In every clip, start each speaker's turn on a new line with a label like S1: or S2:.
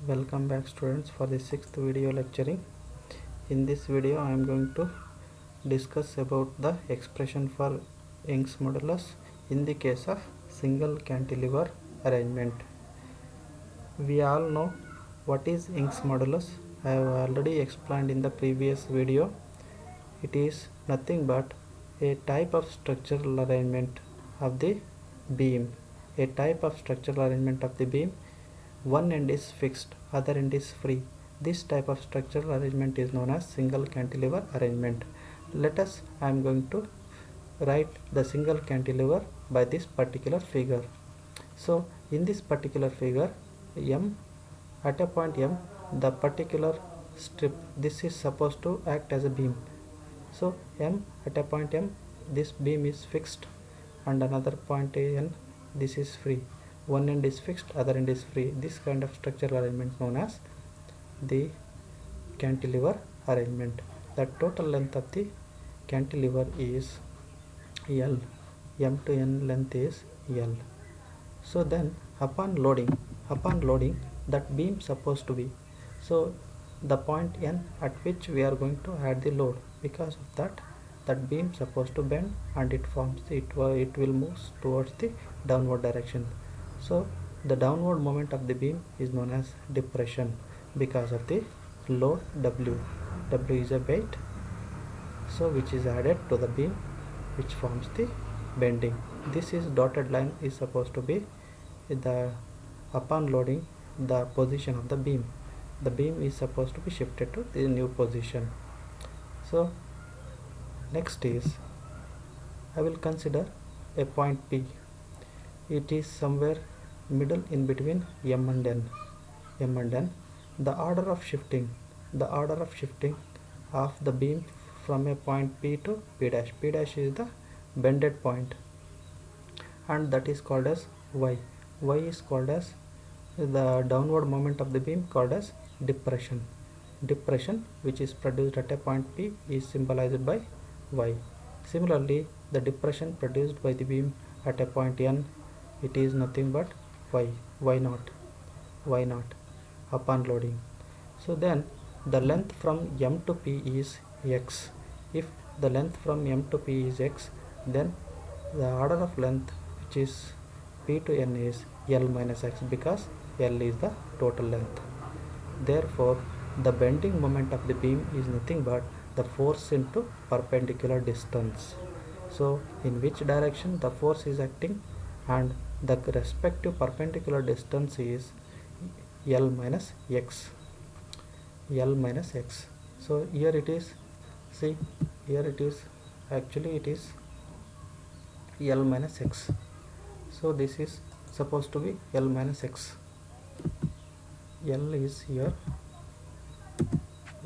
S1: Welcome back students for the sixth video lecturing. In this video I am going to discuss about the expression for Young's modulus in the case of single cantilever arrangement. We all know what is Young's modulus. I have already explained in the previous video. It is nothing but a type of structural arrangement of the beam. A type of structural arrangement of the beam. One end is fixed, other end is free. This type of structural arrangement is known as single cantilever arrangement. I am going to write the single cantilever by this particular figure. So in this particular figure, M, at a point M, the particular strip, this is supposed to act as a beam. So M, at a point M, this beam is fixed, and another point N, this is free. One end is fixed, other end is free. This kind of structural arrangement known as the cantilever arrangement. The total length of the cantilever is L. M to N length is L. So then upon loading that beam supposed to be, so the point N at which we are going to add the load, because of that beam supposed to bend and it will move towards the downward direction. So the downward moment of the beam is known as depression because of the load W. W is a weight, so which is added to the beam, which forms the bending. This is dotted line is supposed to be the upon loading the position of the beam. The beam is supposed to be shifted to the new position. So next is I will consider a point P. It is somewhere middle in between M and N. The order of shifting of the beam from a point P to P dash. P dash is the bended point, and that is called as Y. Y is called as the downward moment of the beam, called as depression. Depression, which is produced at a point P, is symbolized by Y. Similarly, the depression produced by the beam at a point N, it is nothing but y naught upon loading. So then the length from M to P is X. If the length from M to P is X, then the order of length, which is P to N, is L minus X, because L is the total length. Therefore the bending moment of the beam is nothing but the force into perpendicular distance. So in which direction the force is acting, and the respective perpendicular distance is L minus X. So here it is, see, here it is, actually it is L minus X. So this is supposed to be L minus X. L is here,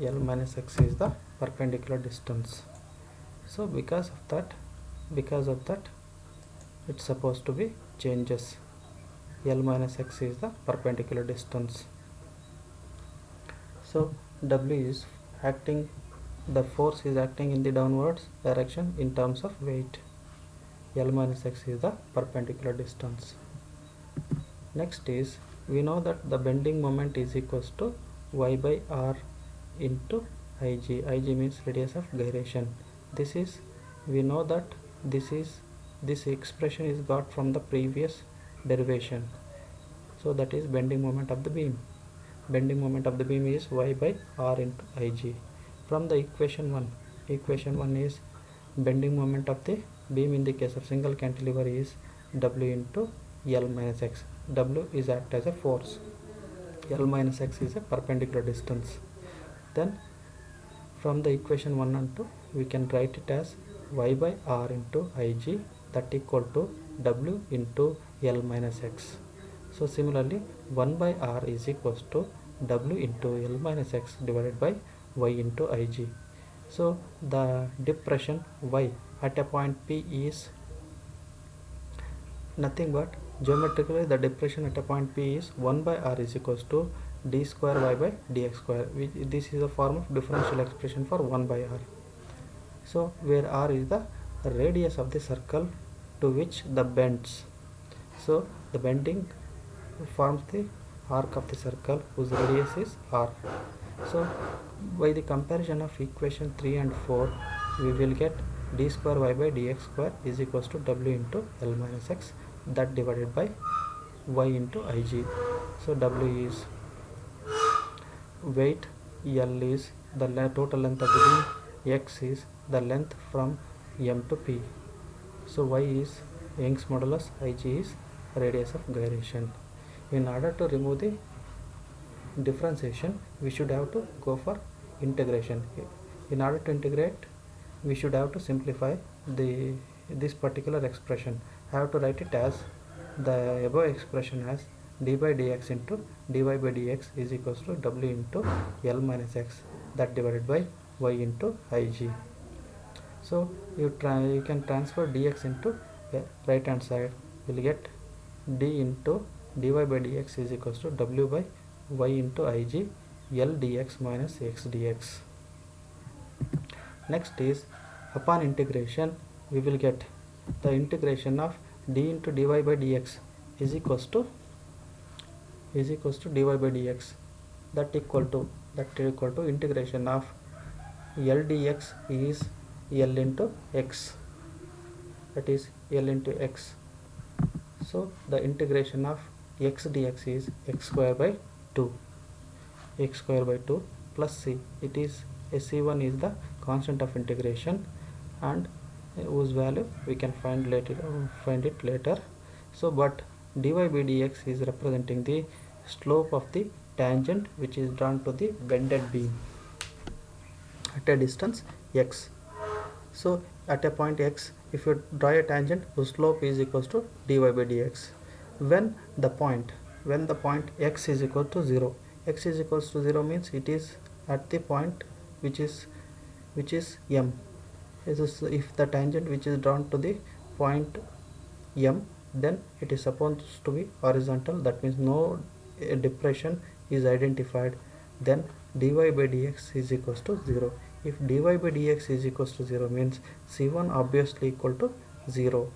S1: L minus X is the perpendicular distance. So because of that it's supposed to be changes. L minus X is the perpendicular distance. So W is acting, the force is acting in the downwards direction in terms of weight. L minus X is the perpendicular distance. Next is, we know that the bending moment is equals to Y by R into Ig. Ig means radius of gyration. This is, we know that this expression is got from the previous derivation. So that is bending moment of the beam. Bending moment of the beam is Y by R into Ig. From the equation 1 is bending moment of the beam in the case of single cantilever is W into L minus X. W is act as a force. L minus X is a perpendicular distance. Then from the equation 1 and 2 we can write it as Y by R into Ig, that equal to W into L minus X. So similarly 1 by R is equals to W into L minus X divided by Y into Ig. So the depression Y at a point P is nothing but, geometrically the depression at a point P is 1 by R is equals to d square Y by dx square. This is a form of differential expression for 1 by R. So where R is the radius of the circle to which the bends. So the bending forms the arc of the circle whose radius is r. So by the comparison of equation 3 and 4, we will get d square y by dx square is equals to w into L minus x, that divided by y into Ig. So w is weight, L is the total length of the beam, x is the length from M to P. So y is Young's modulus, Ig is radius of gyration. In order to remove the differentiation, we should have to go for integration. In order to integrate, we should have to simplify this particular expression. I have to write it as the above expression as d by dx into dy by dx is equals to w into L minus x, that divided by y into Ig. So you can transfer dx into right hand side. You will get d into dy by dx is equals to w by y into Ig L dx minus x dx. Next is, upon integration, we will get the integration of d into dy by dx is equals to dy by dx, that equal to integration of L dx is L into x, that is L into x. So the integration of x dx is x square by 2 plus c. It is c1 is the constant of integration, and whose value we can find it later. So but dy by dx is representing the slope of the tangent which is drawn to the bended beam at a distance x. So at a point x, if you draw a tangent, whose slope is equals to dy by dx. When the point x is equal to 0, x is equals to 0 means it is at the point which is M. If the tangent which is drawn to the point M, then it is supposed to be horizontal, that means no depression is identified. Then dy by dx is equals to 0. If dy by dx is equals to 0 means c1 obviously equal to 0.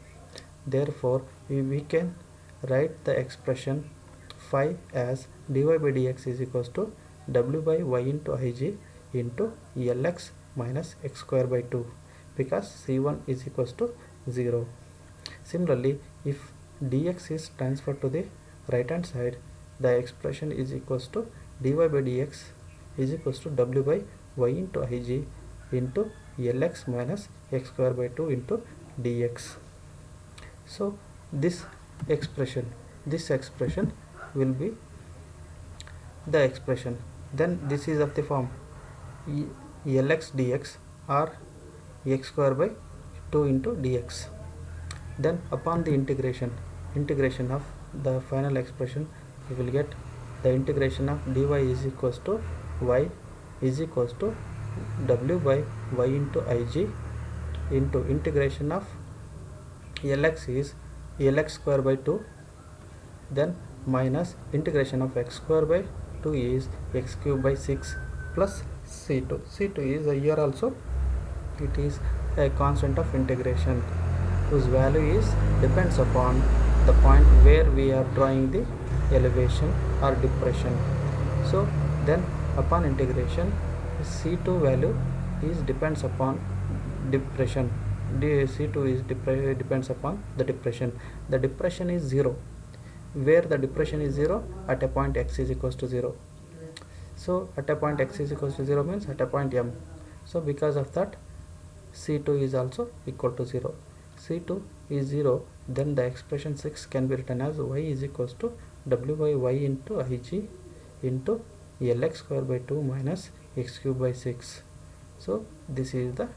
S1: Therefore we can write the expression phi as dy by dx is equals to w by y into Ig into Lx minus x square by 2, because c1 is equals to 0. Similarly, if dx is transferred to the right hand side, the expression is equals to dy by dx is equals to w by y into Ig into Lx minus x square by 2 into dx. So this expression will be the expression. Then this is of the form Lx dx or x square by 2 into dx. Then upon the integration of the final expression, we will get the integration of dy is equals to y is equals to w by y into Ig into integration of Lx is Lx square by 2, then minus integration of x square by 2 is x cube by 6 plus c2. c2 is here also it is a constant of integration whose value is depends upon the point where we are drawing the elevation or depression. So then upon integration, c2 value is depends upon depression. c2 is depends upon the depression. The depression is 0. Where the depression is 0? At a point x is equals to 0. So at a point x is equals to 0 means at a point M. So because of that, c2 is also equal to 0. c2 is 0, then the expression 6 can be written as y is equals to w by y into Ig into Lx square by 2 minus x cube by 6. So this is the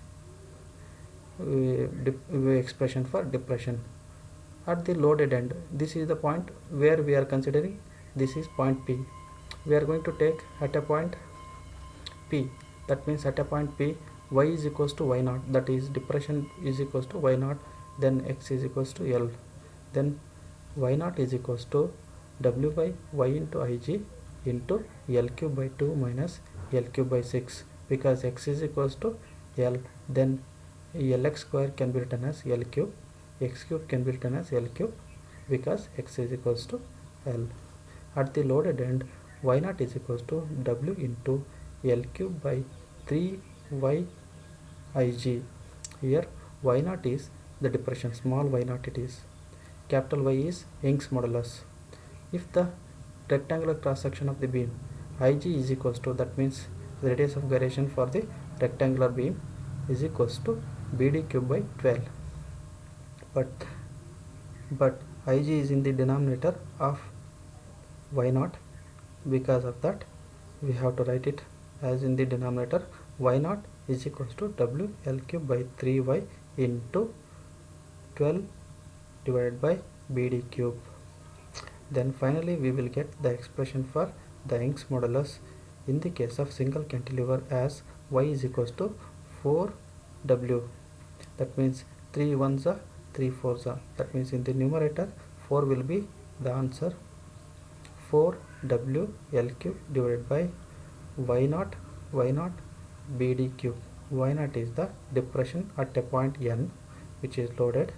S1: expression for depression. At the loaded end, this is the point where we are considering, this is point P. We are going to take at a point P, that means at a point P y is equals to y naught, that is depression is equals to y naught, then x is equals to L, then y naught is equals to w by y into Ig into L cube by 2 minus L cube by 6. Because x is equals to L, then Lx square can be written as L cube, x cube can be written as L cube, because x is equals to L. At the loaded end, y naught is equals to w into L cube by 3 yig. Here y naught is the depression, small y naught it is. Capital Y is Young's modulus. If the rectangular cross section of the beam Ig is equals to, that means the radius of gyration for the rectangular beam is equals to BD cube by 12. But Ig is in the denominator of y naught. Because of that, we have to write it as in the denominator. Y naught is equals to W L cube by 3y into 12 divided by BD cube. Then finally we will get the expression for the Young's modulus in the case of single cantilever as y is equals to 4w. That means 3 ones are 3 fours are. That means in the numerator 4 will be the answer. 4w L cube divided by y naught BD cube. Y naught is the depression at a point n which is loaded,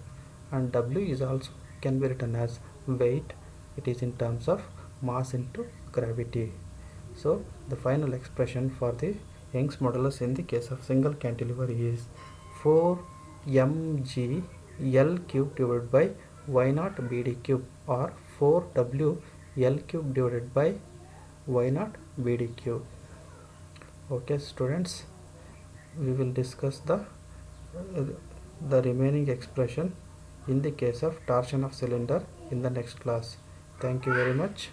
S1: and w is also can be written as weight. It is in terms of mass into gravity. So the final expression for the Young's modulus in the case of single cantilever is 4 mg L cube divided by y naught BD cube, or 4w L cube divided by y naught BD cube. Okay students, we will discuss the remaining expression in the case of torsion of cylinder in the next class. Thank you very much.